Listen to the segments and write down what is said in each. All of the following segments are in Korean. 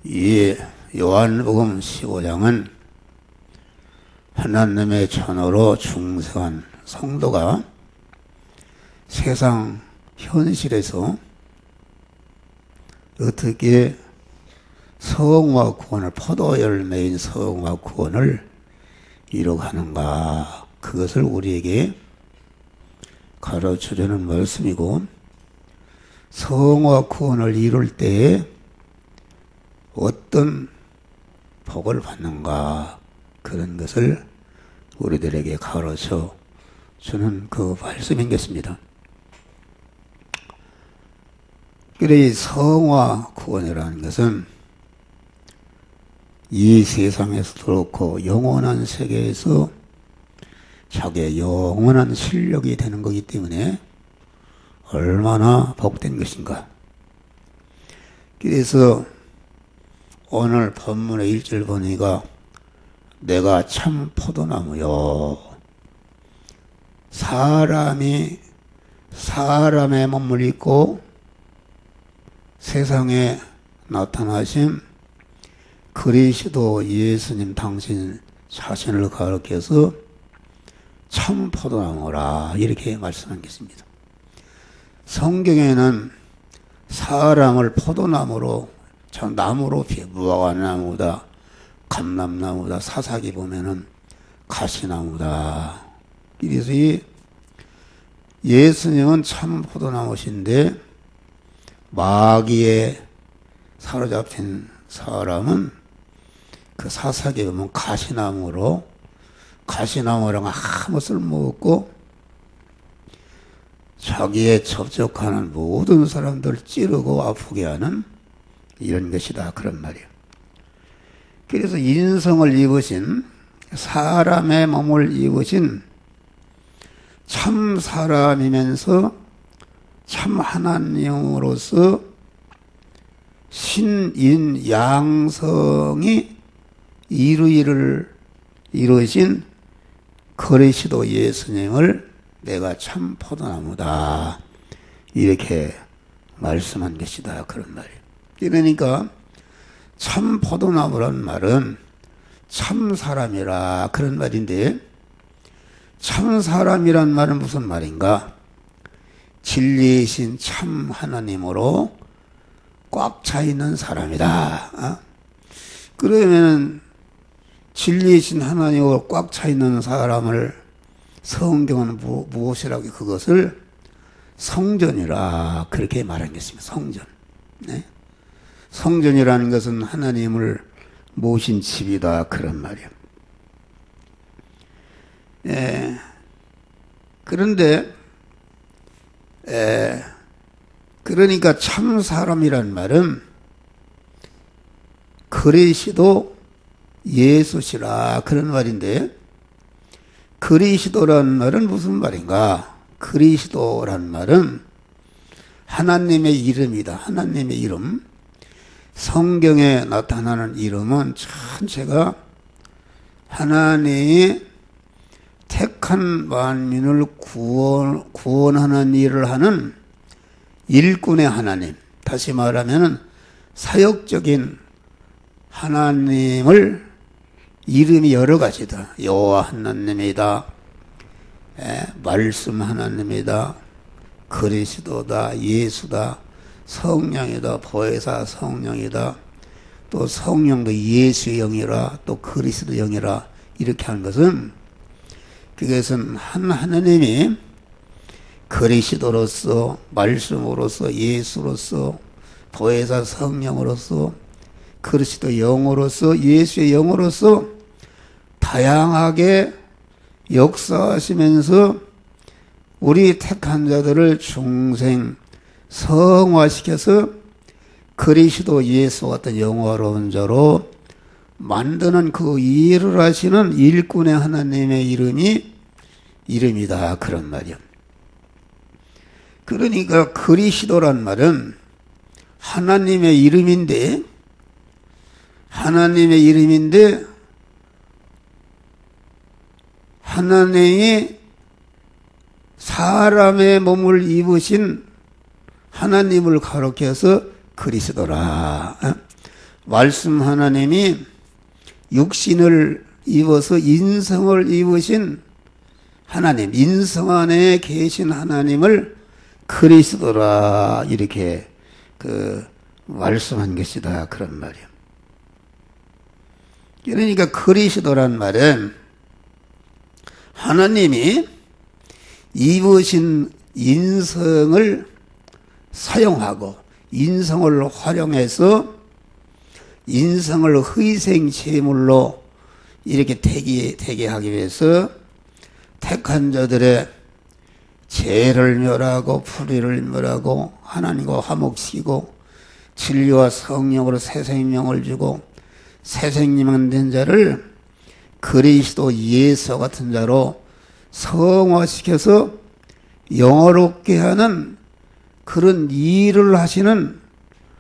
이 요한복음 15장은 하나님의 전으로 중생한 성도가 세상 현실에서 어떻게 성화 구원을, 포도열매인 성화 구원을 이루어가는가, 그것을 우리에게 가르쳐주는 말씀이고, 성화 구원을 이룰 때에 어떤 복을 받는가, 그런 것을 우리들에게 가르쳐 주는 그 말씀이겠습니다. 그래, 이 성화 구원이라는 것은 이 세상에서도 그렇고 영원한 세계에서 자기의 영원한 실력이 되는 거기 때문에 얼마나 복된 것인가. 그래서 오늘 본문의 1절 보니까 내가 참 포도나무요, 사람이 사람의 몸을 입고 세상에 나타나신 그리스도 예수님 당신 자신을 가리켜서 참 포도나무라, 이렇게 말씀한 것입니다. 성경에는 사람을 포도나무로, 참 나무로 무화과나무다, 감람나무다, 사사기 보면은 가시나무다. 그래서 이 예수님은 참 포도나무신데 마귀에 사로잡힌 사람은 그 사사기에 보면 가시나무로, 가시나무랑 아무 쓸모없고 자기에 접촉하는 모든 사람들 찌르고 아프게 하는 이런 것이다, 그런 말이에요. 그래서 인성을 입으신, 사람의 몸을 입으신 참 사람이면서 참 하나님으로서 신인 양성이 이루신 그리스도 예수님을 내가 참 포도나무다, 이렇게 말씀한 것이다, 그런 말이에요. 그러니까 참 포도나무란 말은 참 사람이라, 그런 말인데, 참 사람이란 말은 무슨 말인가? 진리이신 참 하나님으로 꽉 차 있는 사람이다. 그러면 진리이신 하나님으로 꽉 차 있는 사람을 성경은 무엇이라고, 그것을 성전이라, 그렇게 말한 것입니다. 성전. 네? 성전이라는 것은 하나님을 모신 집이다, 그런 말이에요. 그런데 그러니까 참 사람이란 말은 그리스도 예수시라, 그런 말인데, 그리스도라는 말은 무슨 말인가? 그리스도라는 말은 하나님의 이름이다. 하나님의 이름. 성경에 나타나는 이름은 전체가 하나님이 택한 만민을 구원하는 일을 하는 일꾼의 하나님, 다시 말하면 사역적인 하나님을 이름이 여러 가지다. 여호와 하나님이다, 말씀 하나님이다, 그리스도다, 예수다, 성령이다, 보혜사 성령이다, 또 성령도 예수의 영이라, 또 그리스도 영이라, 이렇게 하는 것은, 그것은 하나님이 그리스도로서, 말씀으로서, 예수로서, 보혜사 성령으로서, 그리스도 영으로서, 예수의 영으로서 다양하게 역사하시면서 우리 택한 자들을 중생 성화시켜서 그리스도 예수 같은 영화로운 자로 만드는 그 일을 하시는 일꾼의 하나님의 이름이다, 그런 말이야. 그러니까 그리스도란 말은 하나님의 이름인데, 하나님이 사람의 몸을 입으신 하나님을 가리켜서 그리스도라. 말씀 하나님이 육신을 입어서 인성을 입으신 하나님, 인성 안에 계신 하나님을 그리스도라 이렇게 말씀한 것이다 그런 말이에요. 그러니까 그리스도란 말은 하나님이 입으신 인성을 사용하고 인성을 활용해서 인성을 희생 제물로 이렇게 되게 하기 위해서 택한 자들의 죄를 멸하고 불의를 멸하고 하나님과 화목시키고 진리와 성령으로 새 생명을 주고 새 생명 된 자를 그리스도 예수 같은 자로 성화시켜서 영화롭게 하는 그런 일을 하시는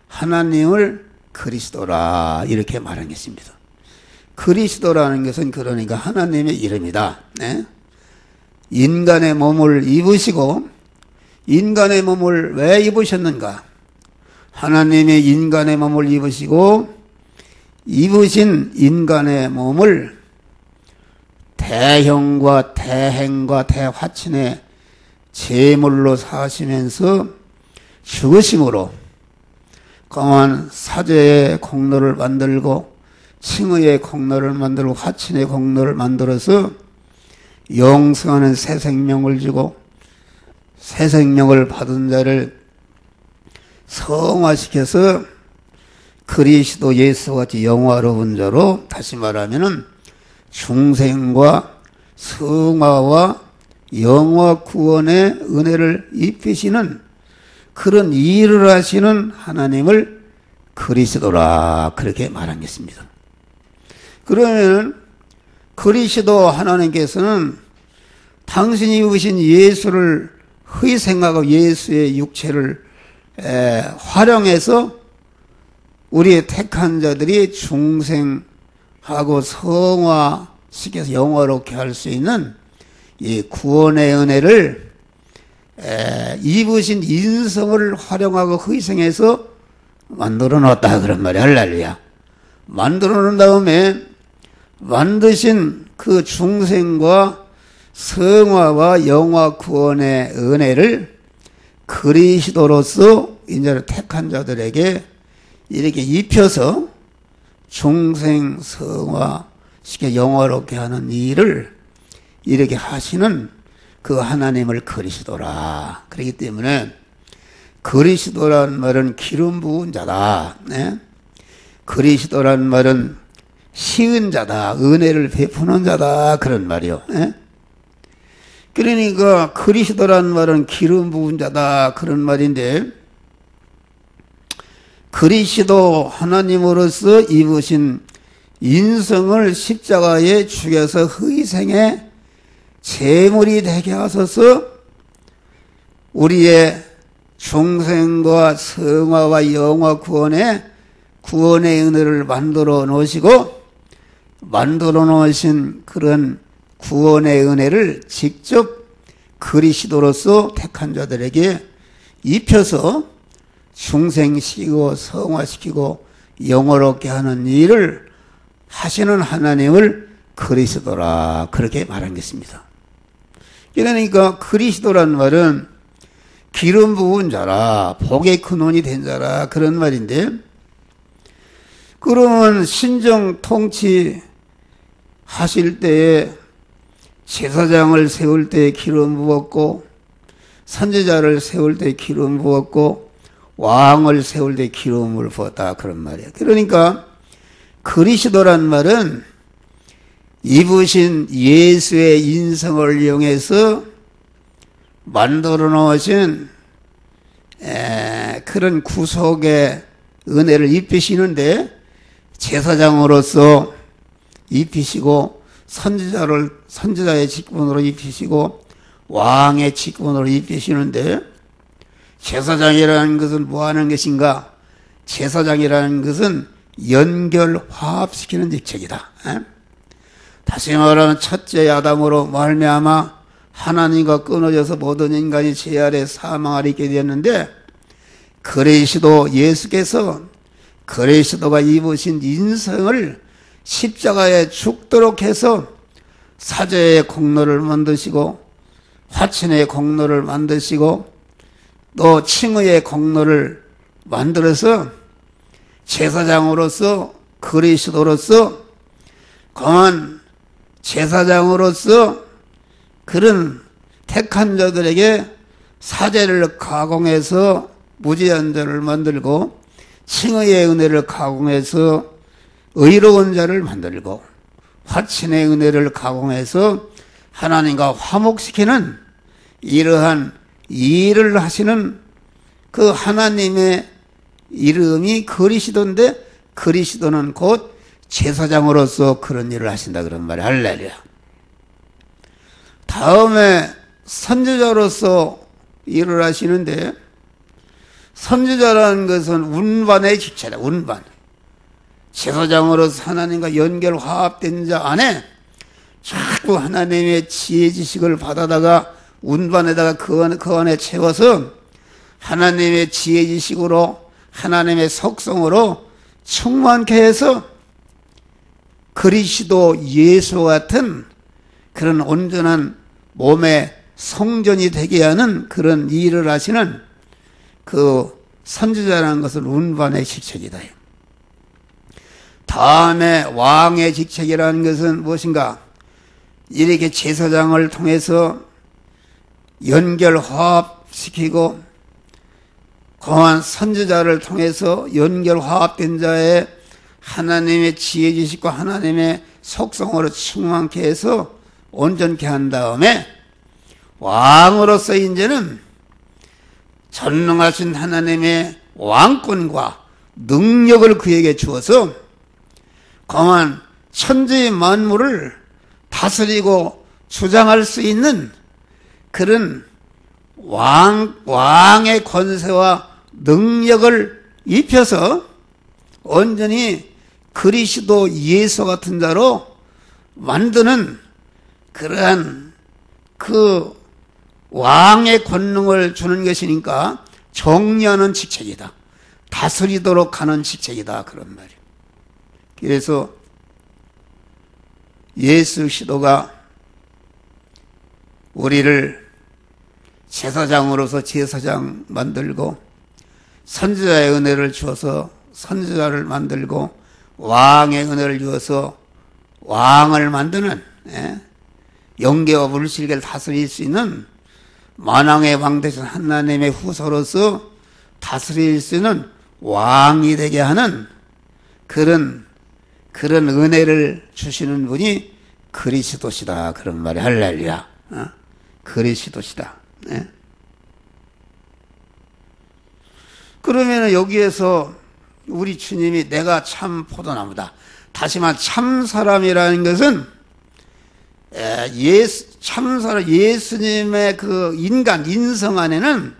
하나님을 그리스도라 이렇게 말하겠습니다. 그리스도라는 것은 그러니까 하나님의 이름이다. 네? 인간의 몸을 입으시고 인간의 몸을 왜 입으셨는가? 하나님의 인간의 몸을 입으시고 입으신 인간의 몸을 대형과 대행과 대화친의 제물로 사시면서 죽으심으로 강한 사제의 공로를 만들고 칭의의 공로를 만들고 화친의 공로를 만들어서 영생하는 새 생명을 주고 새 생명을 받은 자를 성화시켜서 그리스도 예수같이 영화로운 자로 다시 말하면은 중생과 성화와 영화 구원의 은혜를 입히시는 그런 일을 하시는 하나님을 그리스도라 그렇게 말하겠습니다. 그러면 그리스도 하나님께서는 당신이 입으신 예수를 희생하고 예수의 육체를 활용해서 우리의 택한 자들이 중생하고 성화시켜서 영화롭게 할 수 있는 이 구원의 은혜를 입으신 인성을 활용하고 희생해서 만들어 놨다 그런 말이야. 할렐루야. 만들어 놓은 다음에 만드신 그 중생과 성화와 영화 구원의 은혜를 그리스도로서 이제 택한 자들에게 이렇게 입혀서 중생 성화 시켜 영화롭게 하는 일을 이렇게 하시는 그 하나님을 그리스도라. 그렇기 때문에 그리스도란 말은 기름 부은 자다. 네? 그리스도란 말은 시은 자다. 은혜를 베푸는 자다. 그런 말이요. 네? 그러니까 그리스도란 말은 기름 부은 자다. 그런 말인데 그리스도 하나님으로서 입으신 인성을 십자가에 죽여서 희생의 제물이 되게 하소서 우리의 중생과 성화와 영화 구원의 은혜를 만들어 놓으시고 만들어 놓으신 그런 구원의 은혜를 직접 그리스도로서 택한 자들에게 입혀서 중생시키고 성화시키고 영화롭게 하는 일을 하시는 하나님을 그리스도라 그렇게 말한 것입니다. 그러니까 그리스도란 말은 기름 부은 자라 복의 근원이 된 자라 그런 말인데 그러면 신정 통치 하실 때에 제사장을 세울 때 기름 부었고 선지자를 세울 때 기름 부었고 왕을 세울 때 기름을 부었다 그런 말이에요. 그러니까 그리스도란 말은 입으신 예수의 인성을 이용해서 만들어 놓으신 그런 구속의 은혜를 입히시는데 제사장으로서 입히시고 선지자의 직분으로 입히시고 왕의 직분으로 입히시는데 제사장이라는 것은 뭐 하는 것인가? 제사장이라는 것은 연결 화합시키는 직책이다. 다시 말하면 첫째 아담으로 말미암아 하나님과 끊어져서 모든 인간이 죄 아래 사망 아래 있게 되었는데 그리스도 예수께서 그리스도가 입으신 인생을 십자가에 죽도록 해서 사죄의 공로를 만드시고 화친의 공로를 만드시고 또 칭의의 공로를 만들어서 제사장으로서 그리스도로서 강한 제사장으로서 그런 택한 자들에게 사죄를 가공해서 무죄한 자를 만들고 칭의의 은혜를 가공해서 의로운 자를 만들고 화친의 은혜를 가공해서 하나님과 화목시키는 이러한 일을 하시는 그 하나님의 이름이 그리스도인데 그리스도는 곧 제사장으로서 그런 일을 하신다 그런 말이에요. 할렐루야. 다음에 선지자로서 일을 하시는데 선지자라는 것은 운반의 직체다. 운반. 제사장으로서 하나님과 연결 화합된 자 안에 자꾸 하나님의 지혜 지식을 받아다가 운반에다가 그 안에 채워서 하나님의 지혜 지식으로 하나님의 속성으로 충만케 해서 그리스도 예수 같은 그런 온전한 몸의 성전이 되게 하는 그런 일을 하시는 그 선지자라는 것은 운반의 직책이다. 다음에 왕의 직책이라는 것은 무엇인가? 이렇게 제사장을 통해서 연결 화합시키고 거한 선지자를 통해서 연결 화합된 자의 하나님의 지혜 지식과 하나님의 속성으로 충만케 해서 온전케 한 다음에 왕으로서 이제는 전능하신 하나님의 왕권과 능력을 그에게 주어서 거한 천지 만물을 다스리고 주장할 수 있는 그런 왕의 권세와 능력을 입혀서 온전히 그리스도 예수 같은 자로 만드는 그러한 그 왕의 권능을 주는 것이니까 정리하는 직책이다. 다스리도록 하는 직책이다. 그런 말이에요. 그래서 예수 그리스도가 우리를 제사장으로서 제사장 만들고 선지자의 은혜를 주어서 선지자를 만들고 왕의 은혜를 주어서 왕을 만드는 영계와 물질계를 다스릴 수 있는 만왕의 왕 되신 하나님의 후손으로서 다스릴 수 있는 왕이 되게 하는 그런 은혜를 주시는 분이 그리스도시다. 그런 말이 할렐루야. 그리스도시다. 그러면 여기에서 우리 주님이 내가 참 포도나무다. 다시 말해 참 사람이라는 것은 참사람 예수님의 그 인성 안에는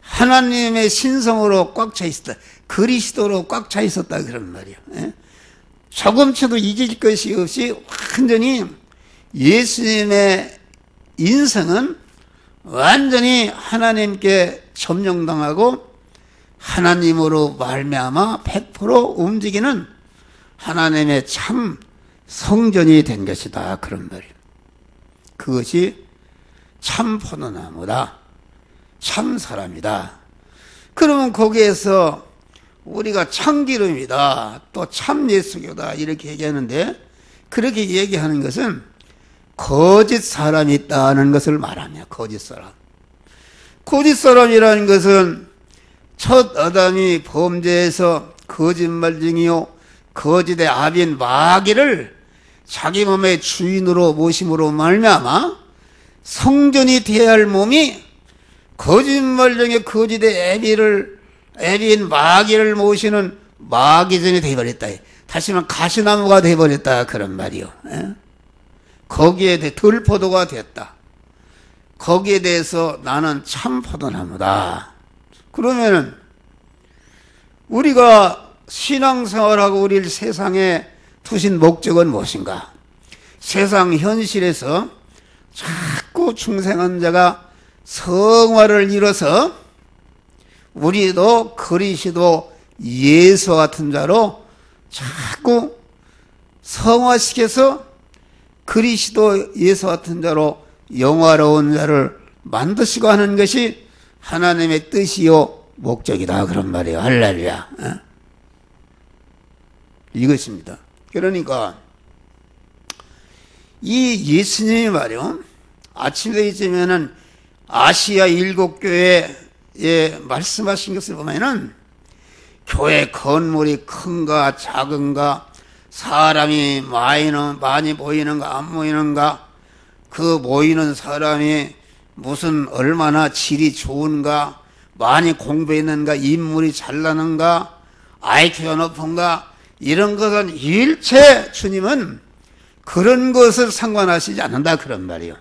하나님의 신성으로 꽉 차 있었다. 그리스도로 꽉 차 있었다. 그런 말이에요. 조금치도 잊을 것이 없이 완전히 예수님의 인성은 완전히 하나님께 점령당하고 하나님으로 말미암아 100% 움직이는 하나님의 참 성전이 된 것이다. 그런 말이에요. 그것이 참 포도나무다. 참 사람이다. 그러면 거기에서 우리가 참기름이다. 또 참 예수교다. 이렇게 얘기하는데 그렇게 얘기하는 것은 거짓 사람이 있다는 것을 말하며 거짓 사람. 거짓 사람이라는 것은 첫 아담이 범죄해서 거짓말쟁이요 거짓의 아비인 마귀를 자기 몸의 주인으로 모심으로 말미암아 성전이 되어야 할 몸이 거짓말쟁이 거짓의 애비인 마귀를 모시는 마귀전이 되어버렸다. 다시 말하면 가시나무가 되어버렸다. 그런 말이요. 거기에 대해 들포도가 되었다. 거기에 대해서 나는 참 포도나무다. 그러면은 우리가 신앙생활하고 우리를 세상에 두신 목적은 무엇인가? 세상 현실에서 자꾸 중생한 자가 성화를 이뤄서 우리도 그리스도 예수와 같은 자로 자꾸 성화시켜서 그리스도 예수 같은 자로 영화로운 자를 만드시고 하는 것이 하나님의 뜻이요 목적이다 그런 말이에요. 할렐루야. 이것입니다. 그러니까 이 예수님이 말이요 아침에 있으면은 아시아 7교회에 말씀하신 것을 보면은 교회 건물이 큰가 작은가 사람이 많이 모이는가 안 모이는가 그 모이는 사람이 무슨 얼마나 질이 좋은가 많이 공부했는가 인물이 잘나는가 IQ가 높은가 이런 것은 일체 주님은 그런 것을 상관하시지 않는다 그런 말이에요.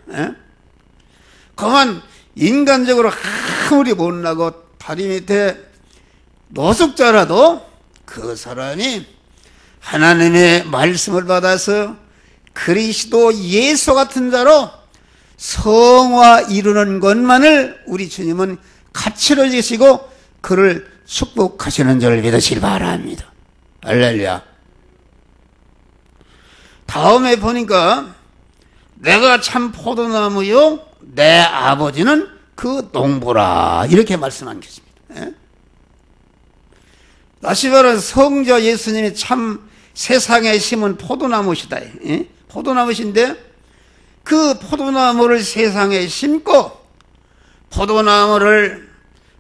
그만 인간적으로 아무리 못나고 다리 밑에 노숙자라도 그 사람이 하나님의 말씀을 받아서 그리스도 예수 같은 자로 성화 이루는 것만을 우리 주님은 가치로 여기시고 그를 축복하시는 줄 믿으시기 바랍니다. 할렐루야. 다음에 보니까 내가 참 포도나무요 내 아버지는 그 농부라 이렇게 말씀한 것입니다. 다시 말해 성자 예수님이 참 세상에 심은 포도나무시다. 포도나무신데 그 포도나무를 세상에 심고 포도나무를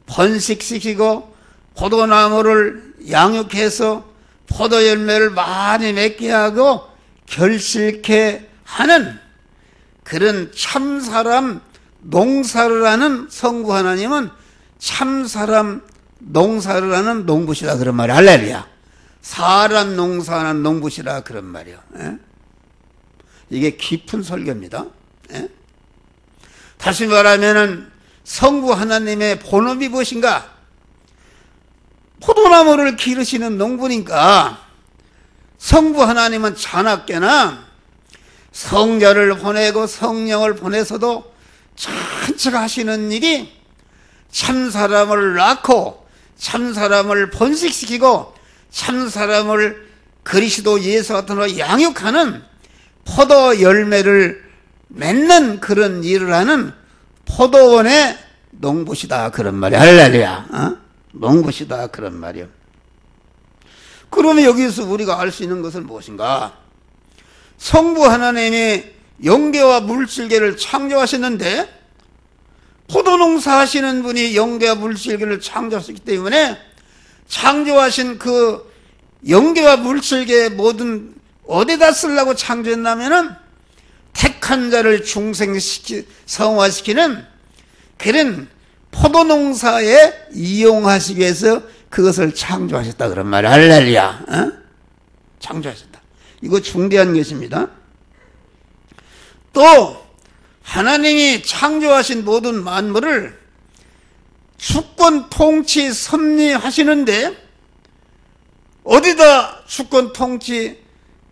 번식시키고 포도나무를 양육해서 포도 열매를 많이 맺게 하고 결실케 하는 그런 참사람 농사를 하는 성부 하나님은 참사람 농사를 하는 농부시라 그런 말이야. 할렐루야. 사람 농사하는 농부시라 그런 말이야. 이게 깊은 설교입니다. 다시 말하면은 성부 하나님의 본업이 무엇인가? 포도나무를 기르시는 농부니까 성부 하나님은 자나깨나 성자를 보내고 성령을 보내서도 천천히 하시는 일이 참사람을 낳고 참사람을 번식시키고 참사람을 그리스도 예수 같은 로 양육하는 포도 열매를 맺는 그런 일을 하는 포도원의 농부시다 그런 말이야. 할렐루야. 농부시다 그런 말이야. 그러면 여기서 우리가 알 수 있는 것은 무엇인가? 성부 하나님이 영계와 물질계를 창조하셨는데 포도농사 하시는 분이 영계와 물질계를 창조하셨기 때문에 창조하신 그 영계와 물질계 모든 어디다 쓰려고 창조했냐면은 택한 자를 성화시키는 그런 포도농사에 이용하시기 위해서 그것을 창조하셨다 그런 말이야. 할렐루야. 창조하셨다. 이거 중대한 것입니다. 또 하나님이 창조하신 모든 만물을 주권 통치 섭리하시는데 어디다 주권 통치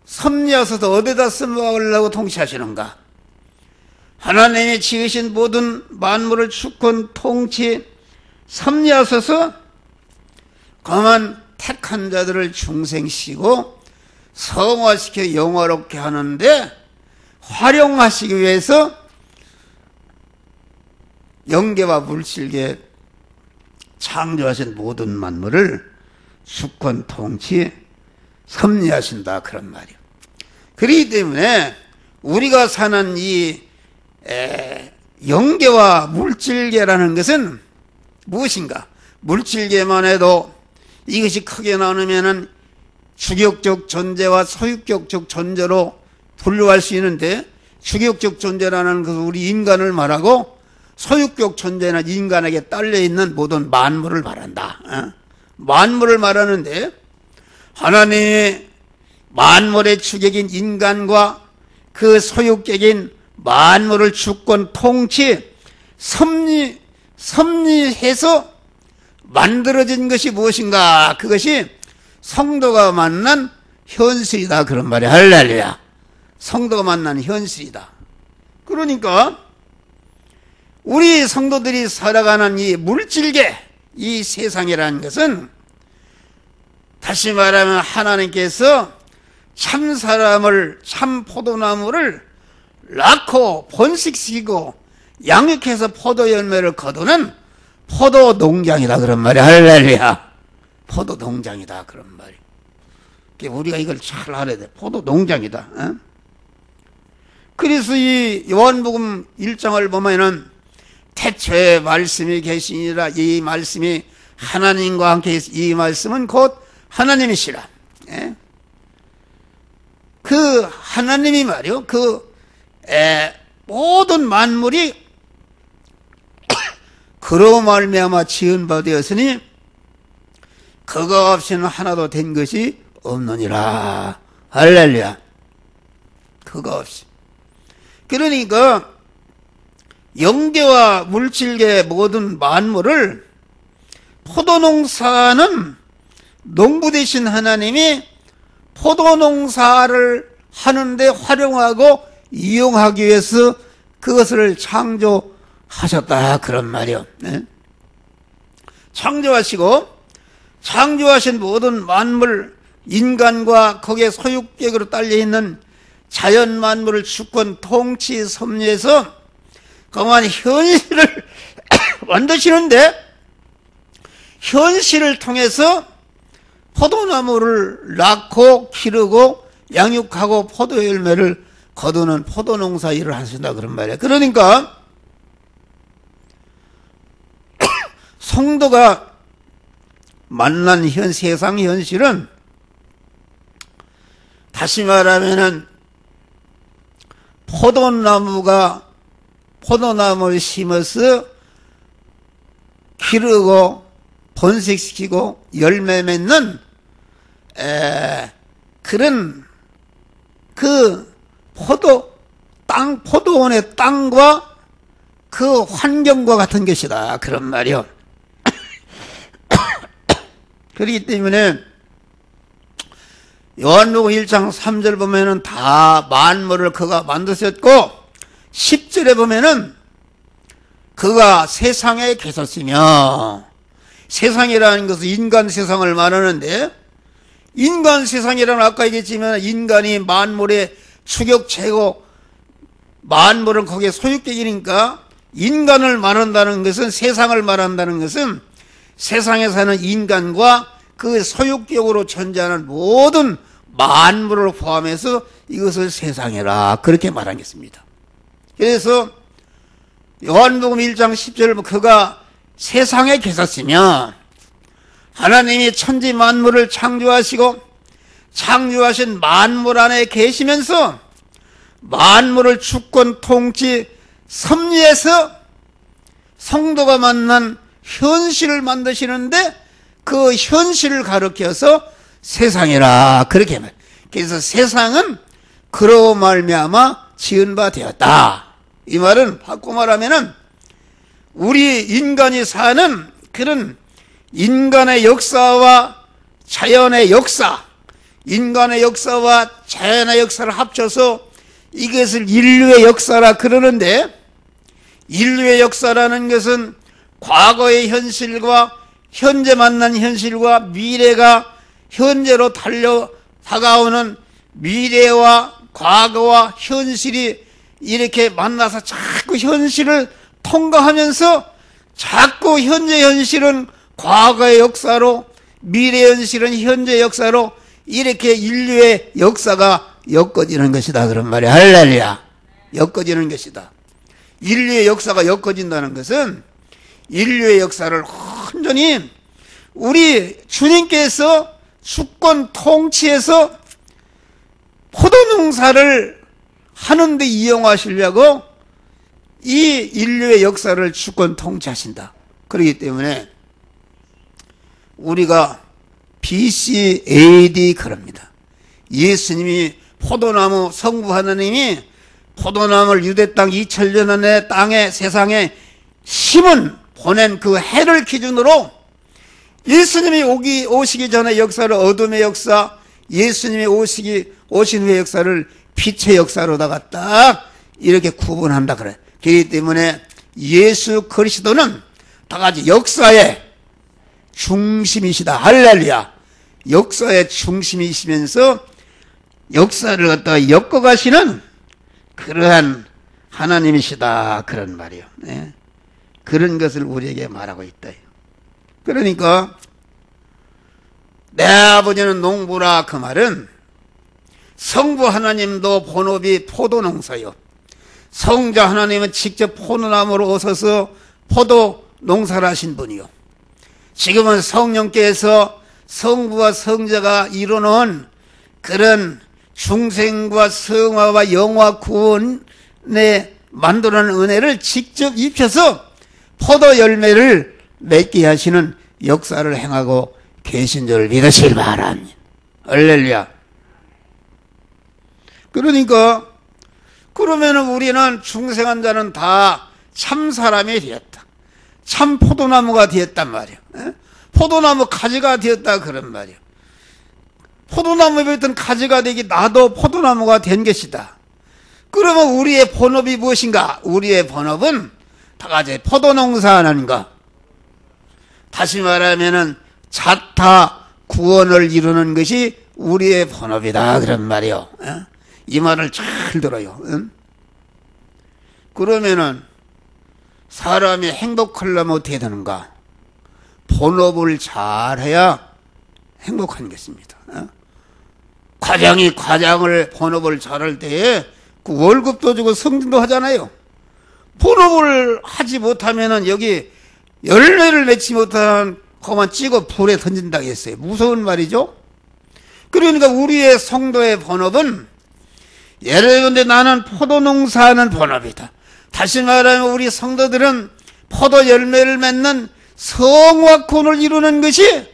섭리하셔서 어디다 쓰려고 통치하시는가? 하나님이 지으신 모든 만물을 주권 통치 섭리하셔서 그만 택한 자들을 중생시키고 성화시켜 영화롭게 하는데 활용하시기 위해서 영계와 물질계 창조하신 모든 만물을 주권 통치 섭리하신다 그런 말이에요. 그렇기 때문에 우리가 사는 이 영계와 물질계라는 것은 무엇인가? 물질계만 해도 이것이 크게 나누면은 주격적 존재와 소유격적 존재로 분류할 수 있는데 주격적 존재라는 것은 우리 인간을 말하고 소유격 존재는 인간에게 딸려있는 모든 만물을 말한다. 만물을 말하는데 하나님의 만물의 주격인 인간과 그 소유격인 만물을 주권 통치 섭리해서 만들어진 것이 무엇인가? 그것이 성도가 만난 현실이다 그런 말이야. 할렐루야. 성도가 만난 현실이다. 그러니까 우리 성도들이 살아가는 이 물질계 이 세상이라는 것은 다시 말하면 하나님께서 참 사람을, 참 포도나무를 낳고 번식시키고 양육해서 포도 열매를 거두는 포도 농장이다 그런 말이야. 할렐루야. 포도 농장이다 그런 말이야. 우리가 이걸 잘 알아야 돼. 포도 농장이다. 어? 그래서 이 요한복음 1장을 보면은 태초에 말씀이 계시니라. 이 말씀이 하나님과 함께 이 말씀은 곧 하나님이시라. 예? 그 하나님이 말이요. 모든 만물이 그로 말미암아 지은 바 되었으니 그거 없이는 하나도 된 것이 없느니라. 할렐루야. 그거 없이. 그러니까 영계와 물질계 모든 만물을 포도농사는 농부 되신 하나님이 포도농사를 하는데 활용하고 이용하기 위해서 그것을 창조하셨다 그런 말이요. 네? 창조하신 모든 만물, 인간과 거기에 소유격으로 딸려있는 자연 만물을 주권 통치 섭리해서 그만 현실을 만드시는데 현실을 통해서 포도나무를 낳고 기르고 양육하고 포도 열매를 거두는 포도농사 일을 하신다 그런 말이에요. 그러니까 성도가 만난 세상 현실은 다시 말하면은 포도나무를 심어서 기르고 번식시키고 열매 맺는 그런 그 포도원의 땅과 그 환경과 같은 것이다 그런 말이요. 그렇기 때문에 요한복음 1장 3절 보면은 다 만물을 그가 만드셨고 10절에 보면은 그가 세상에 계셨으며, 세상이라는 것은 인간 세상을 말하는데, 인간 세상이라는 아까 얘기했지만 인간이 만물의 추격체고 만물은 거기에 소유격이니까 인간을 말한다는 것은, 세상을 말한다는 것은 세상에 사는 인간과 그 소유격으로 존재하는 모든 만물을 포함해서 이것을 세상이라 그렇게 말하겠습니다. 그래서 요한복음 1장 10절 그가 세상에 계셨으며 하나님이 천지 만물을 창조하시고 창조하신 만물 안에 계시면서 만물을 주권 통치 섭리해서 성도가 만난 현실을 만드시는데 그 현실을 가리켜서 세상이라 그렇게 말. 그래서 세상은 그로 말미암아 지은 바 되었다. 이 말은 바꿔 말하면은 우리 인간이 사는 그런 인간의 역사와 자연의 역사, 인간의 역사와 자연의 역사를 합쳐서 이것을 인류의 역사라 그러는데, 인류의 역사라는 것은 과거의 현실과 현재 만난 현실과 미래가 현재로 다가오는 미래와 과거와 현실이 이렇게 만나서 자꾸 현실을 통과하면서 자꾸 현재 현실은 과거의 역사로, 미래 현실은 현재 역사로 이렇게 인류의 역사가 엮어지는 것이다 그런 말이야. 할렐루야. 엮어지는 것이다. 인류의 역사가 엮어진다는 것은 인류의 역사를 온전히 우리 주님께서 주권 통치해서 포도농사를 하는데 이용하시려고 이 인류의 역사를 주권 통치하신다. 그렇기 때문에 우리가 BC AD 그럽니다. 예수님이 포도나무, 성부 하나님이 포도나무를 유대 땅 2000년 안에 땅에 세상에 심은 보낸 그 해를 기준으로 예수님이 오시기 전에 역사를 어둠의 역사, 예수님이 오신 후의 역사를 빛의 역사로다가 딱 이렇게 구분한다 그래. 그렇기 때문에 예수 그리스도는 다 같이 역사의 중심이시다. 할렐루야. 역사의 중심이시면서 역사를 갖다가 엮어가시는 그러한 하나님이시다, 그런 말이요. 네. 그런 것을 우리에게 말하고 있다. 그러니까 내 아버지는 농부라, 그 말은 성부 하나님도 본업이 포도농사요, 성자 하나님은 직접 포도나무로 오셔서 포도 농사를 하신 분이요, 지금은 성령께서 성부와 성자가 이루는 그런 중생과 성화와 영화 구원에 만들어낸 은혜를 직접 입혀서 포도 열매를 맺게 하시는 역사를 행하고 계신 줄 믿으시길 바랍니다. 할렐루야. 그러니까 그러면은 우리는 중생한 자는 다 참 사람이 되었다, 참 포도나무가 되었단 말이야. 포도나무 가지가 되었다, 그런 말이야. 포도나무에 있던 가지가 되기 나도 포도나무가 된 것이다. 그러면 우리의 본업이 무엇인가? 우리의 본업은 다 같이 포도농사하는 것, 다시 말하면은 자타 구원을 이루는 것이 우리의 본업이다, 그런 말이요. 이 말을 잘 들어요. 그러면은 사람이 행복하려면 어떻게 되는가? 본업을 잘해야 행복한 것입니다. 과장을 본업을 잘할 때에 그 월급도 주고 승진도 하잖아요. 본업을 하지 못하면은 여기 열매를 맺지 못한 거만 찍어 불에 던진다고 했어요. 무서운 말이죠. 그러니까 우리의 성도의 본업은, 예를 나는 포도농사하는 본업이다. 다시 말하면 우리 성도들은 포도 열매를 맺는 성화권을 이루는 것이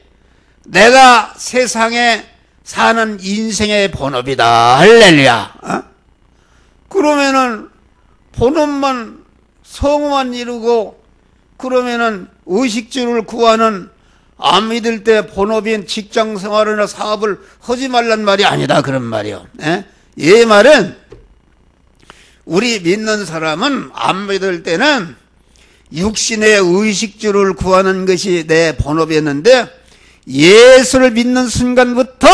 내가 세상에 사는 인생의 본업이다. 할렐루야. 그러면은 본업만, 성화만 이루고 그러면은 의식주를 구하는 안 믿을 때 본업인 직장 생활이나 사업을 하지 말란 말이 아니다, 그런 말이요. 이 말은 우리 믿는 사람은 안 믿을 때는 육신의 의식주를 구하는 것이 내 본업이었는데, 예수를 믿는 순간부터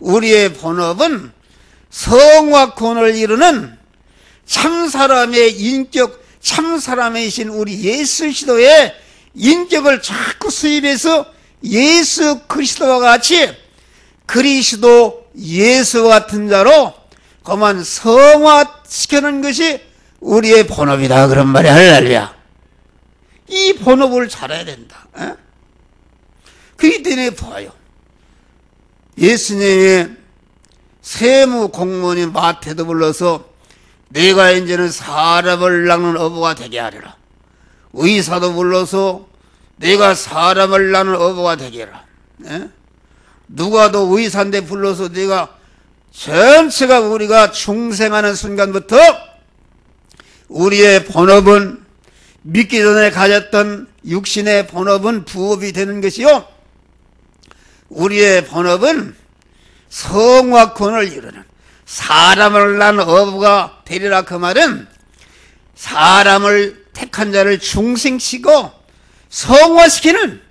우리의 본업은 성화권을 이루는 참사람의 인격, 참사람이신 우리 예수 그리스도의 인격을 자꾸 수입해서 예수 그리스도와 같이 그리스도 예수와 같은 자로 그만 성화시키는 것이 우리의 본업이다, 그런 말이 할렐루야. 이 본업을 잘해야 된다. 그렇기 때문에 봐요. 예수님의 세무 공무원인 마태도 불러서 내가 이제는 사람을 낳는 어부가 되게 하리라. 의사도 불러서 내가 사람을 낳는 어부가 되게 하라. 누가도 의사인데 불러서 내가 전체가 우리가 중생하는 순간부터 우리의 본업은, 믿기 전에 가졌던 육신의 본업은 부업이 되는 것이요, 우리의 본업은 성화권을 이루는 사람을 낳은 어부가 되리라. 그 말은 사람을 택한 자를 중생시키고 성화시키는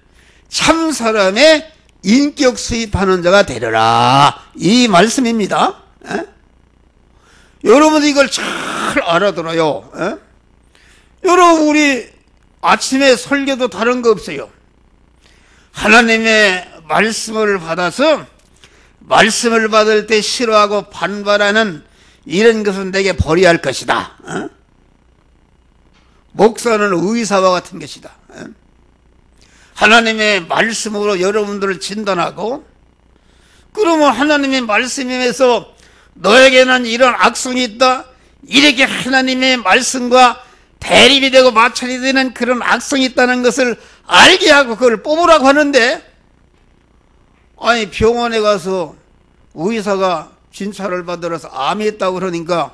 참 사람의 인격 수입하는 자가 되리라, 이 말씀입니다. 여러분 이걸 잘 알아들어요. 여러분 우리 아침에 설교도 다른 거 없어요. 하나님의 말씀을 받아서 말씀을 받을 때 싫어하고 반발하는 이런 것은 내게 버려야 할 것이다. 목사는 의사와 같은 것이다. 하나님의 말씀으로 여러분들을 진단하고, 그러면 하나님의 말씀에서 너에게는 이런 악성이 있다, 이렇게 하나님의 말씀과 대립이 되고 마찰이 되는 그런 악성이 있다는 것을 알게 하고 그걸 뽑으라고 하는데, 아니 병원에 가서 의사가 진찰을 받으러서 암이 있다고 그러니까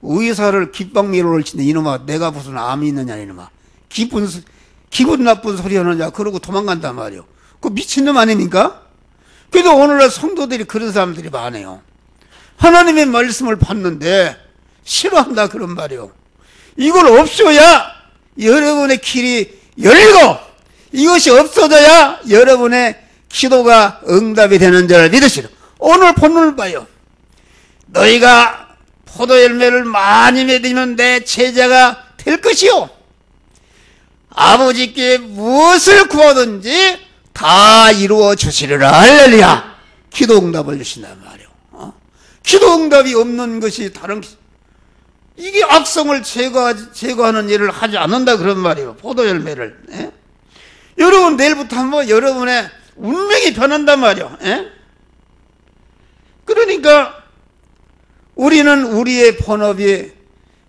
의사를 깃방미로를 치는데, 이놈아 내가 무슨 암이 있느냐, 이놈아 기분 나쁜 소리 하느냐 그러고 도망간단 말이요. 그 미친놈 아닙니까? 그래도 오늘날 성도들이 그런 사람들이 많아요. 하나님의 말씀을 받는데 싫어한다, 그런 말이요. 이걸 없어야 여러분의 길이 열리고, 이것이 없어져야 여러분의 기도가 응답이 되는 줄 믿으시라. 오늘 본문을 봐요. 너희가 포도 열매를 많이 맺으면 내 제자가 될 것이요, 아버지께 무엇을 구하든지 다 이루어 주시리라. 할렐루야. 기도 응답을 주신단 말이요. 기도 응답이 없는 것이 다른 이게 악성을 제거하는 일을 하지 않는다 그런 말이에요. 포도 열매를. 예? 여러분 내일부터 한번 여러분의 운명이 변한단 말이에요. 예? 그러니까 우리는 우리의 본업이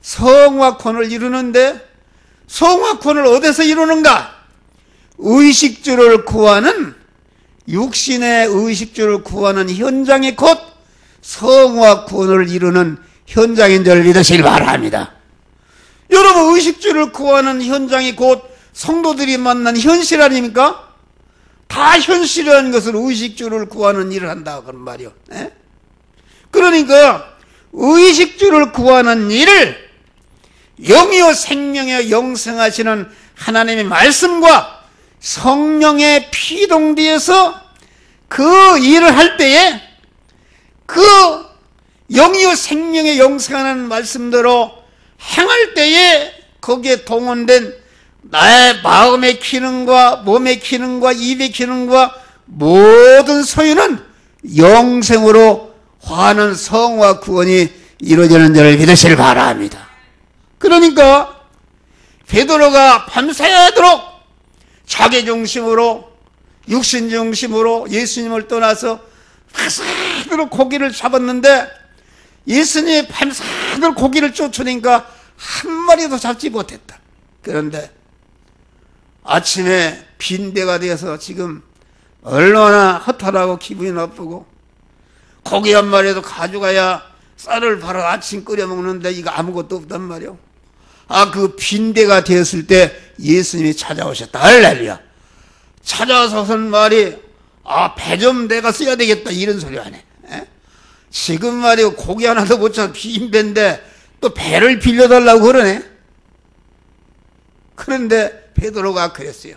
성화권을 이루는데, 성화권을 어디서 이루는가? 의식주를 구하는, 육신의 의식주를 구하는 현장이 곧 성화권을 이루는 현장인 줄 믿으시길 바랍니다. 여러분 의식주를 구하는 현장이 곧 성도들이 만난 현실 아닙니까? 다 현실이라는 것을 의식주를 구하는 일을 한다 그런 말이요. 예? 그러니까 의식주를 구하는 일을 영이요 생명에 영생하시는 하나님의 말씀과 성령의 피동대에서 그 일을 할 때에 그 영이요 생명에 영생하는 말씀대로 행할 때에 거기에 동원된 나의 마음의 기능과 몸의 기능과 입의 기능과 모든 소유는 영생으로 화하는 성화 구원이 이루어지는 줄을 믿으시길 바랍니다. 그러니까 베드로가 밤새도록 자기 중심으로 육신 중심으로 예수님을 떠나서 밤새도록 고기를 잡았는데 예수님이 밤새도록 고기를 쫓으니까 한 마리도 잡지 못했다. 그런데 아침에 빈대가 되어서 지금 얼마나 허탈하고 기분이 나쁘고 고기 한 마리도 가져가야 쌀을 바로 아침 끓여 먹는데 이거 아무것도 없단 말이오. 그 빈대가 되었을 때 예수님이 찾아오셨다. 할렐루야. 찾아와서는 말이 배 좀 내가 써야 되겠다 이런 소리 안 해. 지금 말이오 고기 하나도 못 잡아 빈배인데 또 배를 빌려달라고 그러네. 그런데 베드로가 그랬어요.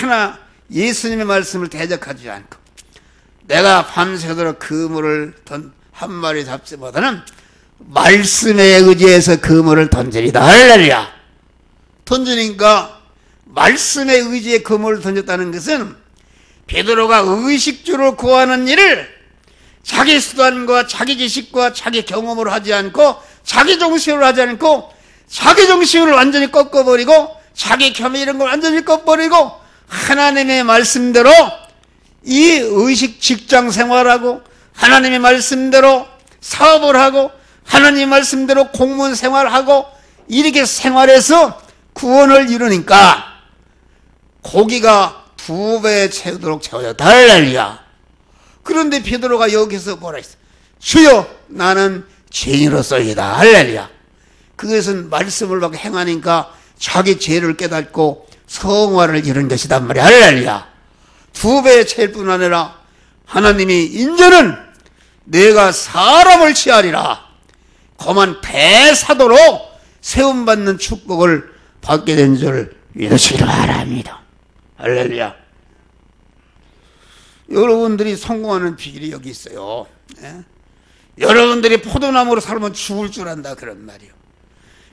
하나 예수님의 말씀을 대적하지 않고 내가 밤새도록 그물을 한 마리 잡지보다는 말씀에 의지해서 그물을 던지리다. 할렐루야. 던지니까 말씀에 의지해 그물을 던졌다는 것은 베드로가 의식주를 구하는 일을 자기 수단과 자기 지식과 자기 경험으로 하지 않고 자기 정신으로 하지 않고 자기 정신을 완전히 꺾어버리고 자기 겸해 이런 걸 완전히 꺾어버리고 하나님의 말씀대로 이 의식 직장 생활하고 하나님의 말씀대로 사업을 하고 하나님의 말씀대로 공무원 생활하고 이렇게 생활해서 구원을 이루니까 고기가 2배 채우도록 채워졌다. 할렐루야. 그런데 베드로가 여기서 뭐라 했어? 주여 나는 죄인으로서이다. 할렐루야. 그것은 말씀을 받고 행하니까 자기 죄를 깨닫고 성화를 이룬 것이단 말이야. 할렐루야. 2배 채일 뿐 아니라 하나님이 인제는 내가 사람을 취하리라. 거만 대사도로 세움받는 축복을 받게 된 줄 믿으시기 바랍니다. 할렐루야. 여러분들이 성공하는 비결이 여기 있어요. 여러분들이 포도나무로 살면 죽을 줄 안다 그런 말이요.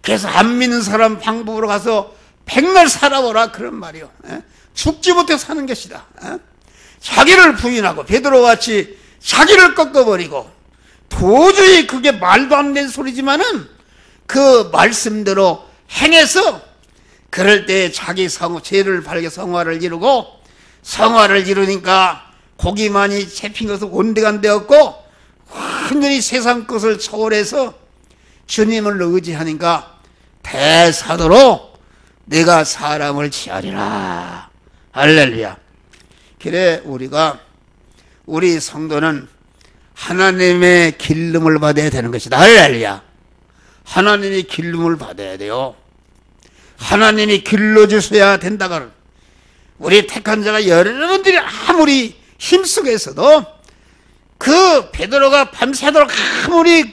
그래서 안 믿는 사람 방법으로 가서 백날 살아보라 그런 말이요. 죽지 못해 사는 것이다. 자기를 부인하고 베드로같이 자기를 꺾어버리고 도저히 그게 말도 안 되는 소리지만은 그 말씀대로 행해서 그럴 때 자기 죄를 발견 성화를 이루고 성화를 이루니까 고기만이 잡힌 것은 온데간데 없고 완전히 세상 것을 초월해서 주님을 의지하니까 대사도로 내가 사람을 취하리라. 할렐루야. 그래 우리 성도는 하나님의 기름을 받아야 되는 것이다. 할렐루야. 하나님이 기름을 받아야 돼요. 하나님이 길러주셔야 된다고. 우리 택한 자가 여러분들이 아무리 힘쓰겠어도 그 베드로가 밤새도록 아무리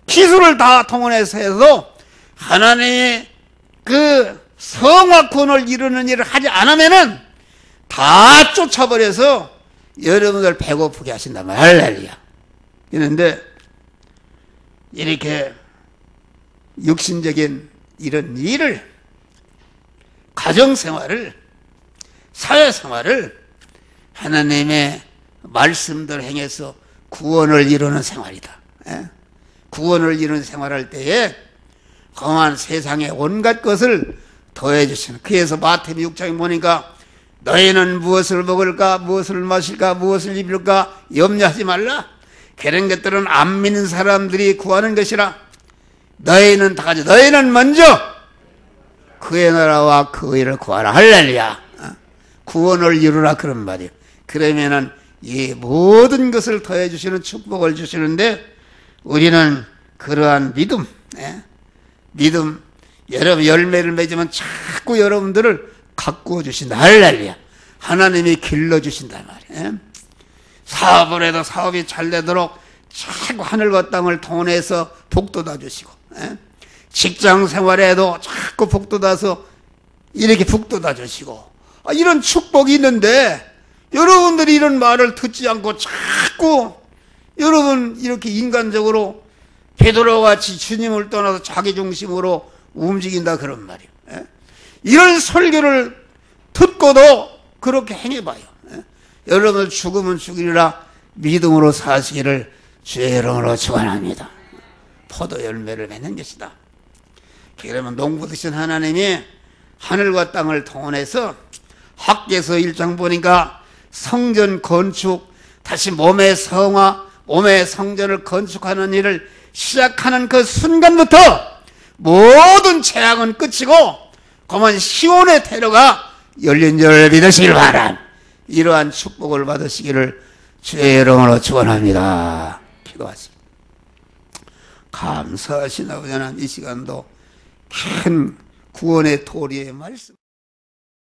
기술을 다 동원해서 해도 하나님의 그 성화권을 이루는 일을 하지 않으면은 다 쫓아버려서 여러분들 배고프게 하신단 말이야. 할렐루야. 그런데 이렇게 육신적인 이런 일을, 가정생활을, 사회생활을 하나님의 말씀대로 행해서 구원을 이루는 생활이다. 구원을 이루는 생활할 때에 험한 세상의 온갖 것을 더해 주시는, 그래서 마태복음 6장에 보니까 너희는 무엇을 먹을까, 무엇을 마실까, 무엇을 입을까 염려하지 말라. 그런 것들은 안 믿는 사람들이 구하는 것이라. 너희는 다 가져, 너희는 먼저 그의 나라와 그 의를 구하라. 할렐루야. 구원을 이루라, 그런 말이에요. 그러면은 이 모든 것을 더해 주시는 축복을 주시는데, 우리는 그러한 믿음, 믿음, 여러분 열매를 맺으면 자꾸 여러분들을 가꾸어 주신다. 할렐루야. 하나님이 길러주신단 말이에요. 사업을 해도 사업이 잘 되도록 자꾸 하늘과 땅을 통해서 복돋아 주시고, 직장 생활에도 자꾸 복돋아서 이렇게 복돋아 주시고, 이런 축복이 있는데 여러분들이 이런 말을 듣지 않고 자꾸 여러분 이렇게 인간적으로 베드로와 같이 주님을 떠나서 자기 중심으로 움직인다, 그런 말이에요. 이런 설교를 듣고도 그렇게 행해봐요. 여러분 죽으면 죽이리라 믿음으로 사시기를 주의 이름으로 축원합니다. 포도 열매를 맺는 것이다. 그러면 농부 되신 하나님이 하늘과 땅을 통해서 학개서 1장 보니까 성전 건축, 다시 몸의 성화, 몸의 성전을 건축하는 일을 시작하는 그 순간부터 모든 재앙은 끝이고 그만 시온의 테러가 열린 줄 믿으시길 바람. 이러한 축복을 받으시기를 주의 이름으로 축원합니다. 기도하십니다. 감사하신 아버지 하나님, 이 시간도 큰 구원의 도리의 말씀